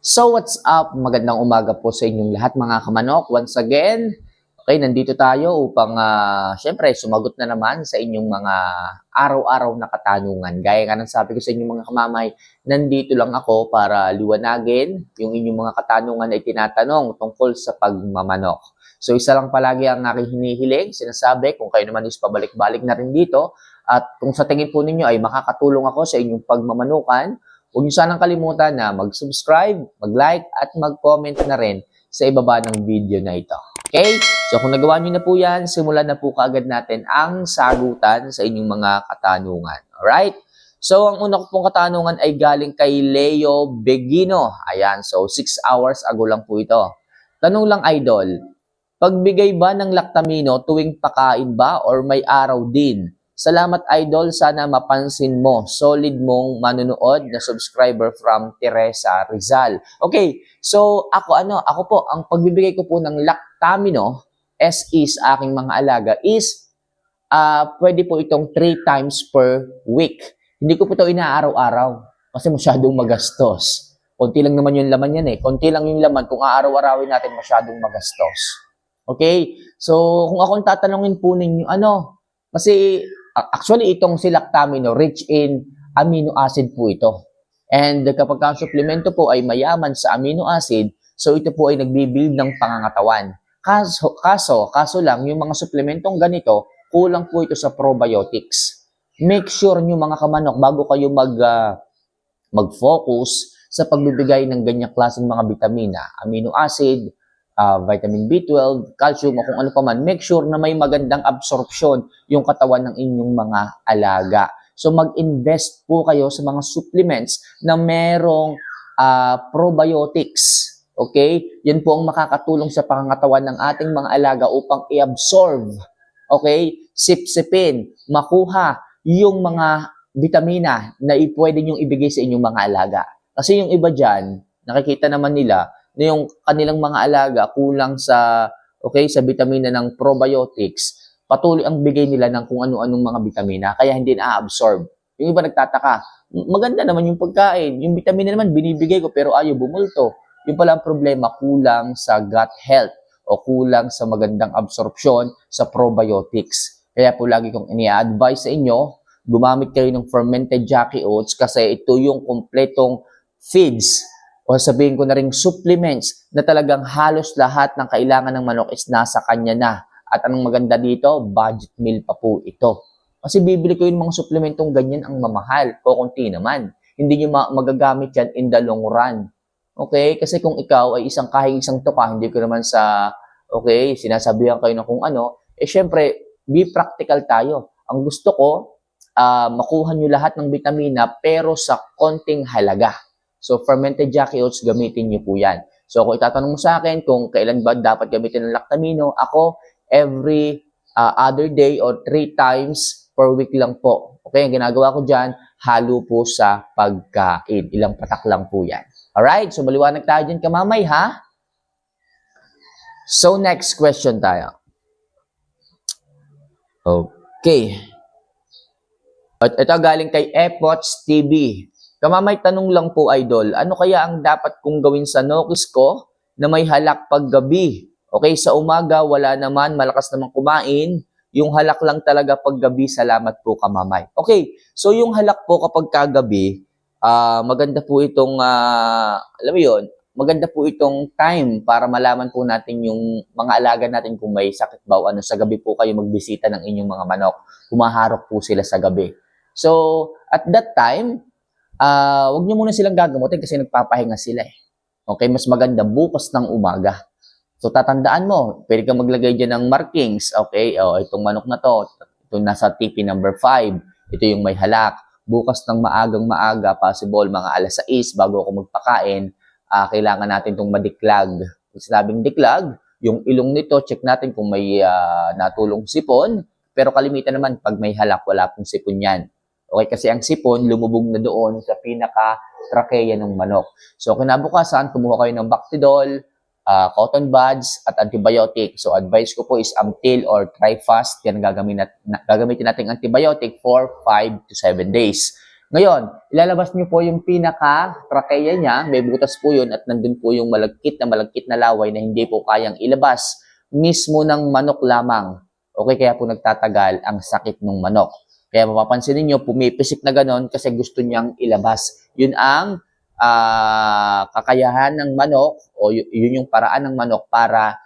So what's up? Magandang umaga po sa inyong lahat mga kamanok. Once again, okay, nandito tayo upang syempre sumagot na naman sa inyong mga araw-araw na katanungan. Gaya nga ng sabi ko sa inyong mga kamamay, nandito lang ako para liwanagin yung inyong mga katanungan ay tinatanong tungkol sa pagmamanok. So isa lang palagi ang aking hinihiling, sinasabi kung kayo naman is pabalik-balik na rin dito at kung sa tingin po ninyo ay makakatulong ako sa inyong pagmamanukan, huwag niyo sanang kalimutan na mag-subscribe, mag-like, at mag-comment na rin sa ibaba ng video na ito. Okay? So kung nagawa niyo na po yan, simulan na po kaagad natin ang sagutan sa inyong mga katanungan. Alright? So ang una ko pong katanungan ay galing kay Leo Begino. Ayan, so 6 hours ago lang po ito. Tanong lang, Idol, pagbigay ba ng Lactamino tuwing pakain ba or may araw din? Salamat, Idol. Sana mapansin mo. Solid mong manunood na subscriber from Teresa Rizal. Okay, so ako po, ang pagbibigay ko po ng Lactamino SE sa aking mga alaga is pwede po itong 3 times per week. Hindi ko po ito inaaraw-araw kasi masyadong magastos. Konti lang naman yung laman yan eh. Konti lang yung laman kung aaraw-arawin natin masyadong magastos. Okay? So, kung akong tatanungin po ninyo, kasi actually, itong si Lactamino, rich in amino acid po ito. And kapag ang suplemento po ay mayaman sa amino acid, so ito po ay nagbibuild ng pangangatawan. Kaso lang, yung mga suplementong ganito, kulang po ito sa probiotics. Make sure nyo mga kamanok, bago kayo mag-focus sa pagbibigay ng ganyang klaseng mga vitamina, amino acid, vitamin B12, calcium, o kung ano pa man, make sure na may magandang absorption yung katawan ng inyong mga alaga. So mag-invest po kayo sa mga supplements na merong probiotics. Okay? Yan po ang makakatulong sa pangangatawan ng ating mga alaga upang i-absorb, okay, sipsipin, makuha yung mga vitamina na pwede nyong ibigay sa inyong mga alaga. Kasi yung iba dyan, nakikita naman nila na yung kanilang mga alaga kulang sa vitamina ng probiotics, patuloy ang bigay nila ng kung ano-anong mga vitamina kaya hindi na-absorb. Yung iba nagtataka, maganda naman yung pagkain, yung vitamina naman binibigay ko pero ayaw bumulto. Yung pala ang problema, kulang sa gut health o kulang sa magandang absorption sa probiotics. Kaya po lagi kong ini-advise sa inyo, gumamit kayo ng fermented Jackie Oats kasi ito yung kompletong feeds o sabihin ko na rin supplements na talagang halos lahat ng kailangan ng manok is nasa kanya na. At anong maganda dito, budget meal pa po ito. Kasi bibili ko yung mga supplementong ganyan ang mamahal, kukunti naman. Hindi nyo magagamit yan in the long run. Okay? Kasi kung ikaw ay isang tuka, hindi ko naman sinasabihan kayo na kung ano, syempre, be practical tayo. Ang gusto ko, makuha nyo lahat ng vitamina pero sa konting halaga. So, fermented Jackie Oats, gamitin nyo po yan. So, kung itatanong mo sa akin kung kailan ba dapat gamitin ng Lactamino, ako, every other day or 3 times per week lang po. Okay, ang ginagawa ko dyan, halo po sa pagkain. Ilang patak lang po yan. Alright, so maliwanag tayo dyan kamamay, ha? So, next question tayo. Okay. At ito galing kay Epoch TV. Kamamay, tanong lang po, Idol, ano kaya ang dapat kong gawin sa nokis ko na may halak paggabi? Okay, sa umaga, wala naman, malakas naman kumain. Yung halak lang talaga paggabi, salamat po, kamamay. Okay, so yung halak po kapag kagabi, maganda po itong, maganda po itong time para malaman po natin yung mga alaga natin kung may sakit ba o ano. Sa gabi po kayo magbisita ng inyong mga manok. Humaharok po sila sa gabi. So, at that time, wag niyo muna silang gagamutin kasi nagpapahinga sila eh. Okay, mas maganda bukas ng umaga. So, tatandaan mo, pwede kang maglagay dyan ng markings. Okay, itong manok na to, ito nasa TP number 5. Ito yung may halak. Bukas ng maagang maaga, possible mga alas 6 bago ako magpakain, kailangan natin itong madiklag. Kung sinabing diklag, yung ilong nito, check natin kung may natulong sipon. Pero kalimitan naman, pag may halak, wala pong sipon yan. Okay, kasi ang sipon, lumubog na doon sa pinaka-tracheya ng manok. So, kinabukasan, kumuha kayo ng Bactidol, cotton buds, at antibiotic. So, advice ko po is Amtil or Trifast. Yan gagamitin natin antibiotic for 5 to 7 days. Ngayon, ilalabas niyo po yung pinaka-trachea niya, may butas po yun at nandun po yung malagkit na laway na hindi po kayang ilabas mismo ng manok lamang. Okay, kaya po nagtatagal ang sakit ng manok. Kaya mapapansin niyo pumipisik na ganon kasi gusto niyang ilabas. Yun ang kakayahan ng manok o yun yung paraan ng manok para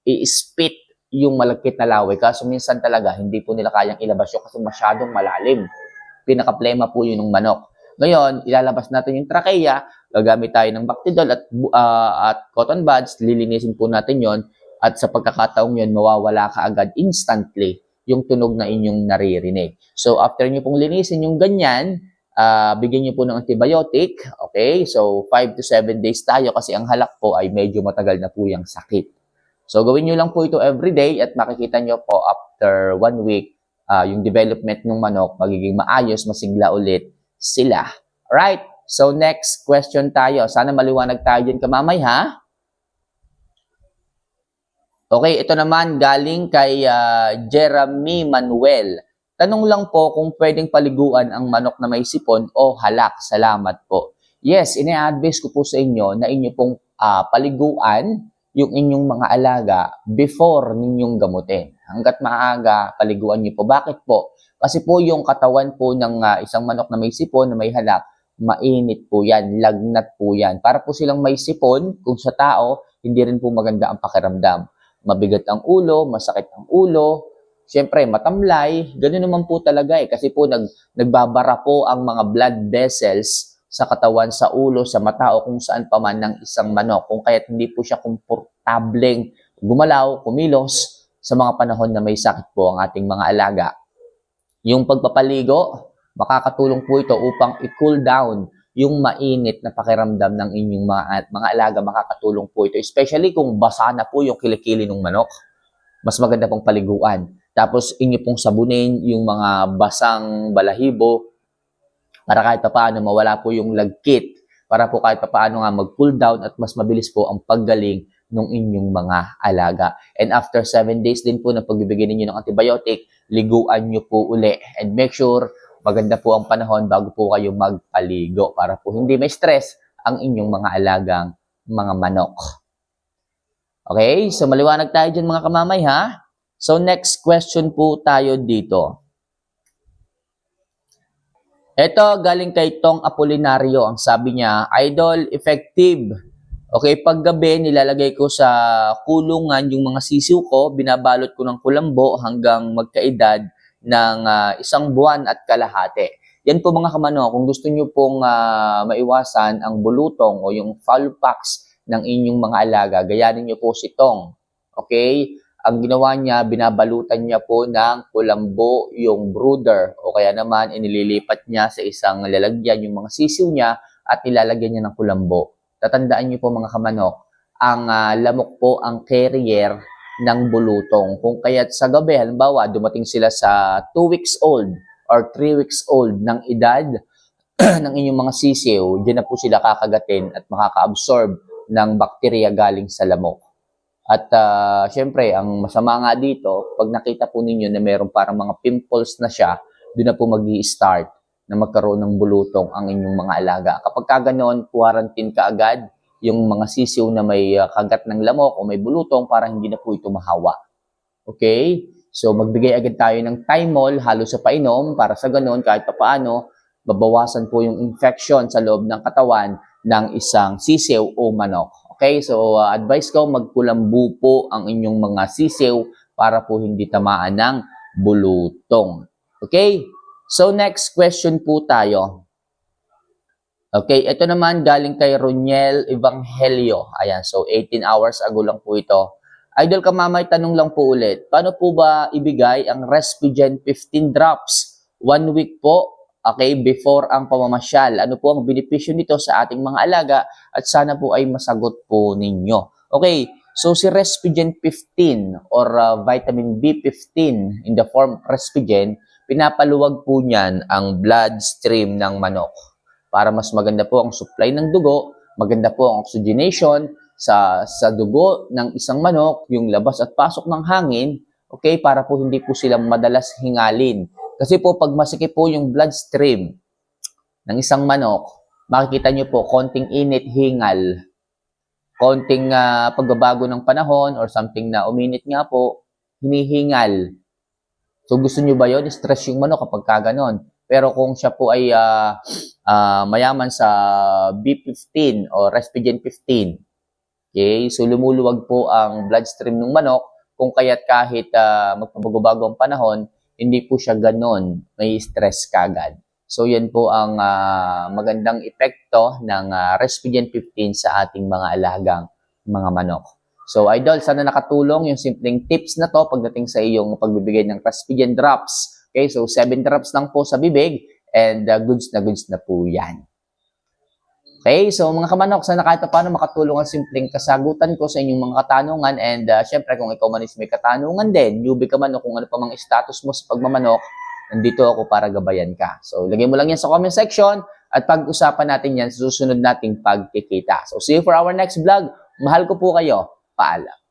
i-spit yung malagkit na laway. Kaso minsan talaga, hindi po nila kayang ilabas yun kasi masyadong malalim. Pinaka-plema po yun ng manok. Ngayon, ilalabas natin yung trachea, gagamit tayo ng Bactidol at cotton buds, lilinisin po natin yon at sa pagkakataong yun, mawawala ka agad instantly yung tunog na inyong naririnig. So, after nyo pong linisin yung ganyan, bigyan nyo po ng antibiotic, okay? So, 5 to 7 days tayo kasi ang halak po ay medyo matagal na po yung sakit. So, gawin nyo lang po ito everyday at makikita nyo po after 1 week, yung development ng manok, magiging maayos, masigla ulit sila. Alright? So, next question tayo. Sana maliwanag tayo dyan kamamay, ha? Okay, ito naman galing kay Jeremy Manuel. Tanong lang po kung pwedeng paliguan ang manok na may sipon o halak. Salamat po. Yes, ina-advise ko po sa inyo na inyo pong paliguan yung inyong mga alaga before ninyong gamutin. Hanggat maaga, paliguan niyo po. Bakit po? Kasi po yung katawan po ng isang manok na may sipon, na may halak, mainit po yan, lagnat po yan. Para po silang may sipon, kung sa tao, hindi rin po maganda ang pakiramdam. Mabigat ang ulo, masakit ang ulo, siyempre matamlay, ganoon naman po talaga kasi po nagbabara po ang mga blood vessels sa katawan, sa ulo, sa mata o kung saan pa man ng isang manok. Kung kaya't hindi po siya komportableng gumalaw, kumilos sa mga panahon na may sakit po ang ating mga alaga. Yung pagpapaligo, makakatulong po ito upang i-cool down yung mainit na pakiramdam ng inyong mga alaga, makakatulong po ito. Especially kung basa na po yung kilikili ng manok, mas maganda pong paliguan. Tapos inyo pong sabunin yung mga basang balahibo para kahit paano mawala po yung lagkit, para po kahit paano nga mag-cool down at mas mabilis po ang paggaling ng inyong mga alaga. And after 7 days din po na pagbibigyan ninyo ng antibiotic, liguan nyo po uli. And make sure maganda po ang panahon bago po kayo magpaligo para po hindi may stress ang inyong mga alagang mga manok. Okay? So, maliwanag tayo dyan mga kamamay, ha? So, next question po tayo dito. Ito, galing kay Tong Apolinario. Ang sabi niya, Idol, effective. Okay, paggabi, nilalagay ko sa kulungan yung mga sisiw ko, binabalot ko ng kulambo hanggang magkaedad ng 1 buwan at kalahati. Yan po mga kamano, kung gusto nyo pong maiwasan ang bulutong o yung fowl pox ng inyong mga alaga, gayanin nyo po si Tong. Okay? Ang ginawa niya, binabalutan niya po ng kulambo yung brooder o kaya naman inililipat niya sa isang lalagyan yung mga sisiw niya at nilalagyan niya ng kulambo. Tatandaan niyo po mga kamanok, ang lamok po ang carrier ng bulutong. Kung kaya't sa gabi, halimbawa, dumating sila sa 2 weeks old or 3 weeks old ng edad ng inyong mga sisiw, diyan na po sila kakagatin at makaka-absorb ng bakterya galing sa lamok. At syempre, ang masama nga dito, pag nakita po ninyo na mayroong parang mga pimples na siya, doon na po mag-i-start na magkaroon ng bulutong ang inyong mga alaga. Kapag kaganoon, quarantine ka agad yung mga sisiw na may kagat ng lamok o may bulutong para hindi na po ito mahawa. Okay? So, magbigay agad tayo ng Thymol, halo sa painom, para sa ganoon, kahit papaano, babawasan po yung infection sa loob ng katawan ng isang sisiw o manok. Okay? So, advice ko, magkulambu po ang inyong mga sisiw para po hindi tamaan ng bulutong. Okay? So, next question po tayo. Okay, ito naman galing kay Roniel Evangelio. Ayan, so 18 hours ago lang po ito. Idol Kamamay, tanong lang po ulit. Paano po ba ibigay ang Respigen 15 drops? 1 week po, okay, before ang pamamasyal. Ano po ang benepisyo nito sa ating mga alaga at sana po ay masagot po ninyo. Okay, so si Respigen 15 or vitamin B15 in the form of Respigen, pinapaluwag po niyan ang bloodstream ng manok para mas maganda po ang supply ng dugo, maganda po ang oxygenation sa dugo ng isang manok, yung labas at pasok ng hangin, okay, para po hindi po sila madalas hingalin. Kasi po pag masikip po yung bloodstream ng isang manok, makikita nyo po konting init, hingal, konting pagbabago ng panahon or something na uminit nga po, hinihingal. So gusto nyo ba yun? Stress yung manok kapag kaganon. Pero kung siya po ay mayaman sa B15 o Respigen 15, okay, so lumuluwag po ang bloodstream ng manok, kung kaya't kahit magpabago-bago ang panahon, hindi po siya ganon, may stress kagad. So yan po ang magandang epekto ng Respigen 15 sa ating mga alagang mga manok. So idol, sana nakatulong yung simpleng tips na to pagdating sa iyong pagbibigay ng Respigen drops. Okay, so 7 drops lang po sa bibig and goods na po yan. Okay, so mga kamanok, sana kahit paano makatulong ang simpleng kasagutan ko sa inyong mga katanungan and syempre kung ikaw man is may katanungan din, newbie ka man o kung ano pa mang status mo sa pagmamanok, nandito ako para gabayan ka. So lagay mo lang yan sa comment section at pag-usapan natin yan sa susunod nating pagkikita. So see you for our next vlog. Mahal ko po kayo. Paalam.